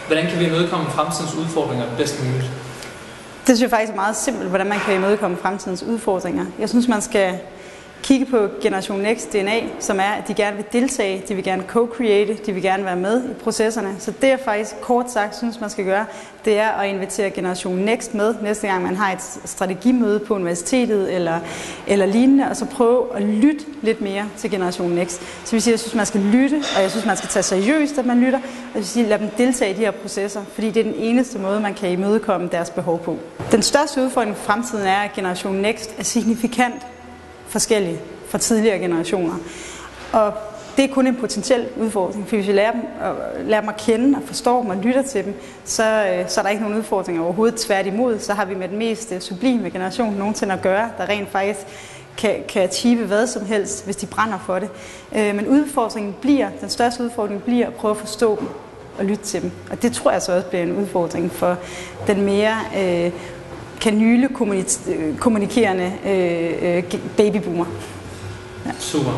Hvordan kan vi imødekomme fremtidens udfordringer bedst muligt? Det synes jeg faktisk er meget simpelt, hvordan man kan imødekomme fremtidens udfordringer. Jeg synes, man skal kigge på Generation Next DNA, som er, at de gerne vil deltage, de vil gerne co-create, de vil gerne være med i processerne. Så det jeg faktisk kort sagt synes, man skal gøre, det er at invitere Generation Next med næste gang, man har et strategimøde på universitetet eller lignende, og så prøve at lytte lidt mere til Generation Next. Så vi siger, jeg synes, man skal lytte, og jeg synes, man skal tage seriøst, at man lytter, og jeg siger, lad dem deltage i de her processer, fordi det er den eneste måde, man kan imødekomme deres behov på. Den største udfordring for fremtiden er, at Generation Next er signifikant forskellige fra tidligere generationer. Og det er kun en potentiel udfordring, for hvis vi lærer dem at kende og forstår dem og lytter til dem, så er der ikke nogen udfordringer overhovedet. Tværtimod, så har vi med den mest sublime generation nogensinde at gøre, der rent faktisk kan achieve hvad som helst, hvis de brænder for det. Men den største udfordring bliver at prøve at forstå dem og lytte til dem. Og det tror jeg så også bliver en udfordring for den mere kanyle kommunikerende babyboomer. Ja. Super.